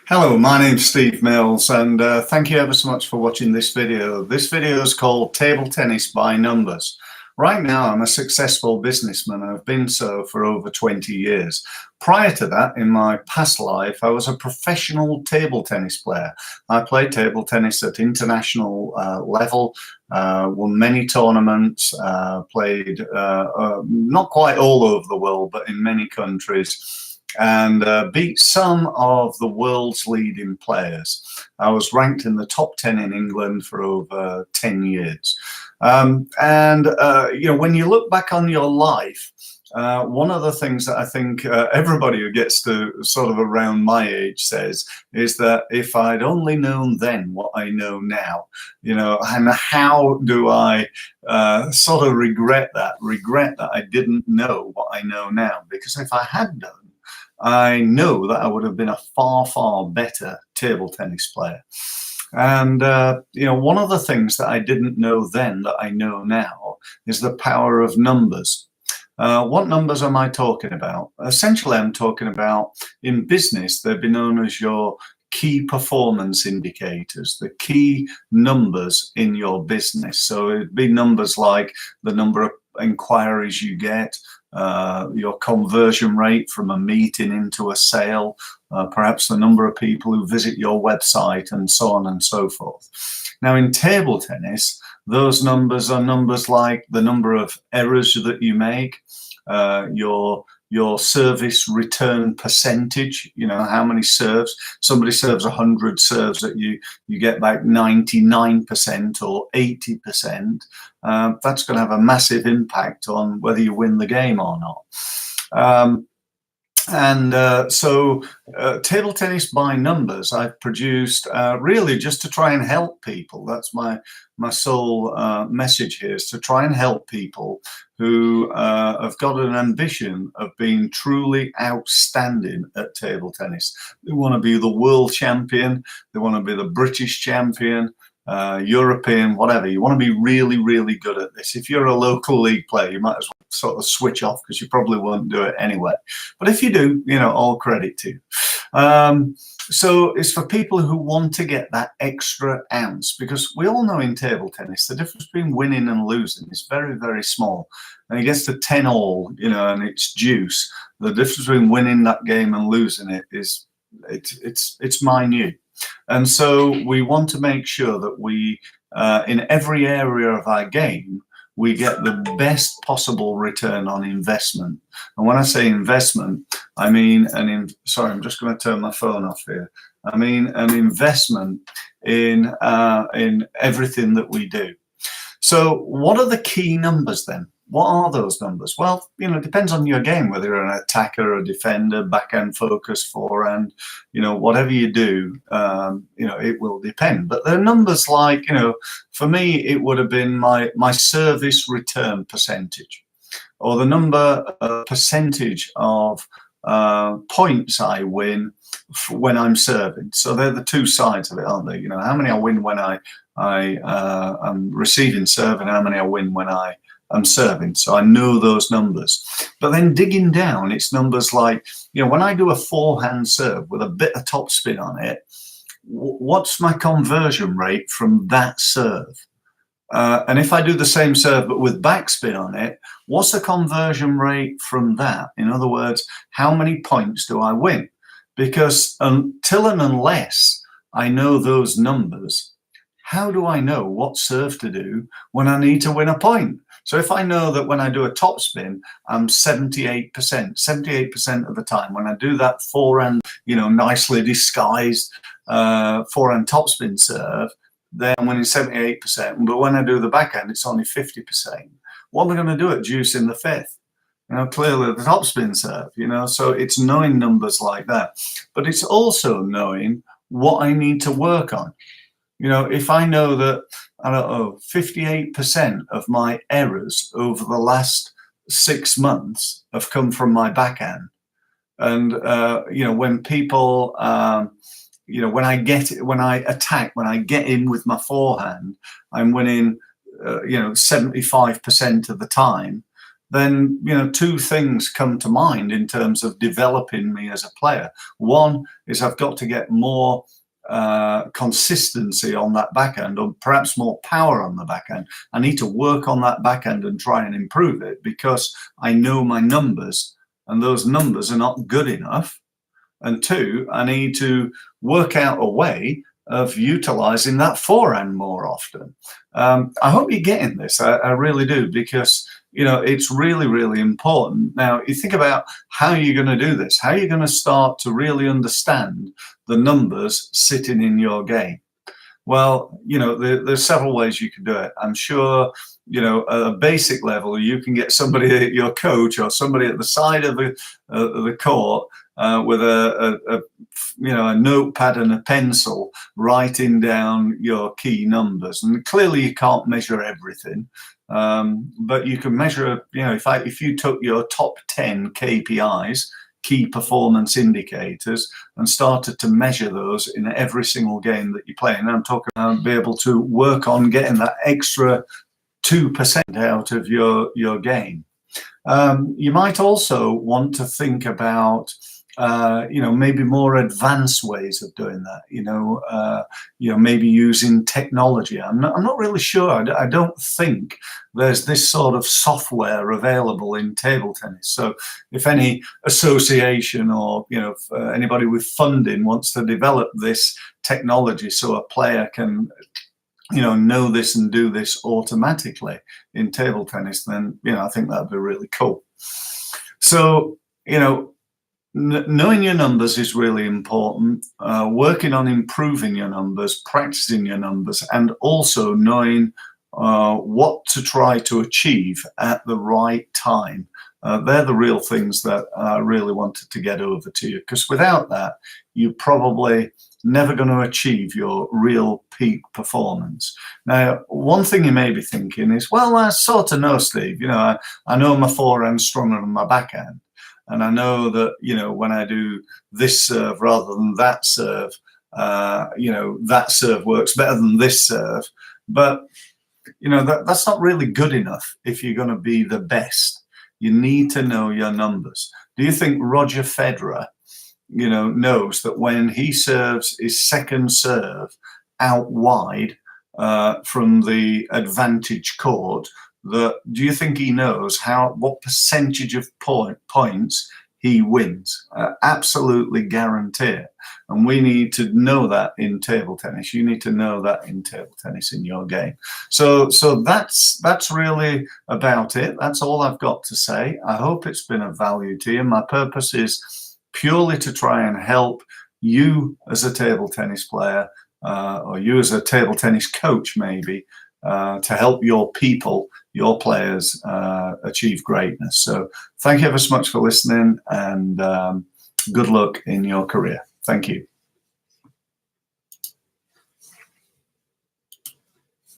Hello, my name's Steve Mills, and thank you ever so much for watching this video. This video is called Table Tennis by Numbers. Right now, I'm a successful businessman. I've been so for over 20 years. Prior to that, in my past life, I was a professional table tennis player. I played table tennis at international level, won many tournaments, played not quite all over the world, but in many countries, and beat some of the world's leading players. I was ranked in the top 10 in England for over 10 years. When you look back on your life, one of the things that I think everybody who gets to sort of around my age says is that if I'd only known then what I know now, and how do I sort of regret that I didn't know what I know now? Because if I had known, I know that I would have been a far, far better table tennis player. And, one of the things that I didn't know then that I know now is the power of numbers. What numbers am I talking about? Essentially, I'm talking about in business, they'd be known as your key performance indicators, the key numbers in your business. So it'd be numbers like the number of inquiries you get, your conversion rate from a meeting into a sale, perhaps the number of people who visit your website, and so on and so forth. Now, in table tennis, those numbers are numbers like the number of errors that you make, your service return percentage, how many serves. Somebody serves 100 serves that you get back 99% or 80%. That's going to have a massive impact on whether you win the game or not. So Table Tennis by Numbers, I've produced really just to try and help people. That's my sole message here, is to try and help people who have got an ambition of being truly outstanding at table tennis. They want to be the world champion, they want to be the British champion, European, whatever. You want to be really, really good at this. If you're a local league player, you might as well sort of switch off, because you probably won't do it anyway. But if you do, all credit to you. So it's for people who want to get that extra ounce, because we all know in table tennis, the difference between winning and losing is very, very small. And it gets to 10 all, and it's juice. The difference between winning that game and losing it is, it's minute. And so we want to make sure that we, in every area of our game, we get the best possible return on investment. And when I say investment, I mean sorry, I'm just going to turn my phone off here. I mean an investment in everything that we do. So what are the key numbers then? What are those numbers? Well, it depends on your game, whether you're an attacker, a defender, backhand focus, forehand, whatever you do, it will depend. But there are numbers like, for me, it would have been my service return percentage, or the number percentage of points I win when I'm serving. So they're the two sides of it, aren't they? How many I win when I'm receiving serve, and how many I win when I'm serving. So I know those numbers. But then digging down, it's numbers like, when I do a forehand serve with a bit of topspin on it, what's my conversion rate from that serve? And if I do the same serve but with backspin on it, what's the conversion rate from that? In other words, how many points do I win? Because until and unless I know those numbers, how do I know what serve to do when I need to win a point? So if I know that when I do a topspin, I'm 78% of the time, when I do that forehand, nicely disguised forehand topspin serve, then I'm winning 78%. But when I do the backhand, it's only 50%. What am I going to do at deuce in the fifth? Clearly the topspin serve, so it's knowing numbers like that. But it's also knowing what I need to work on. If I know that, 58% of my errors over the last 6 months have come from my backhand. And, when people, when I attack, when I get in with my forehand, I'm winning, 75% of the time. then, you know, two things come to mind in terms of developing me as a player. One is I've got to get more consistency on that back end, or perhaps more power on the back end. I need to work on that back end and try and improve it, because I know my numbers and those numbers are not good enough. And two, I need to work out a way of utilizing that forehand more often. I hope you're getting this. I really do, because, you know, it's really, really important. Now, you think about how you're going to do this, how you're going to start to really understand the numbers sitting in your game. Well, you know, there's several ways you can do it. I'm sure, you know, at a basic level, you can get somebody, your coach or somebody at the side of the court with a you know, a notepad and a pencil, writing down your key numbers. And clearly you can't measure everything, but you can measure, you know, if you took your top 10 KPIs, key performance indicators, and started to measure those in every single game that you play, and I'm talking about be able to work on getting that extra 2% out of your game. You might also want to think about you know, maybe more advanced ways of doing that. You know, maybe using technology. I'm not really sure. I don't think there's this sort of software available in table tennis. So if any association or, you know, anybody with funding wants to develop this technology so a player can, you know this and do this automatically in table tennis, then, you know, I think that'd be really cool. So, you know, knowing your numbers is really important. Working on improving your numbers, practicing your numbers, and also knowing what to try to achieve at the right time. They're the real things that I really wanted to get over to you, because without that, you're probably never going to achieve your real peak performance. Now, one thing you may be thinking is, well, I sort of know, Steve, you know, I know my forehand's stronger than my backhand. And I know that, you know, when I do this serve rather than that serve, you know, that serve works better than this serve. But, you know, that's not really good enough if you're going to be the best. You need to know your numbers. Do you think Roger Federer, you know, knows that when he serves his second serve out wide from the advantage court, do you think he knows what percentage of points he wins? Absolutely guarantee it. And we need to know that in table tennis. You need to know that in table tennis in your game. So that's really about it. That's all I've got to say. I hope it's been of value to you. My purpose is purely to try and help you as a table tennis player, or you as a table tennis coach, maybe, to help your people, your players, achieve greatness. So thank you ever so much for listening, and good luck in your career. Thank you.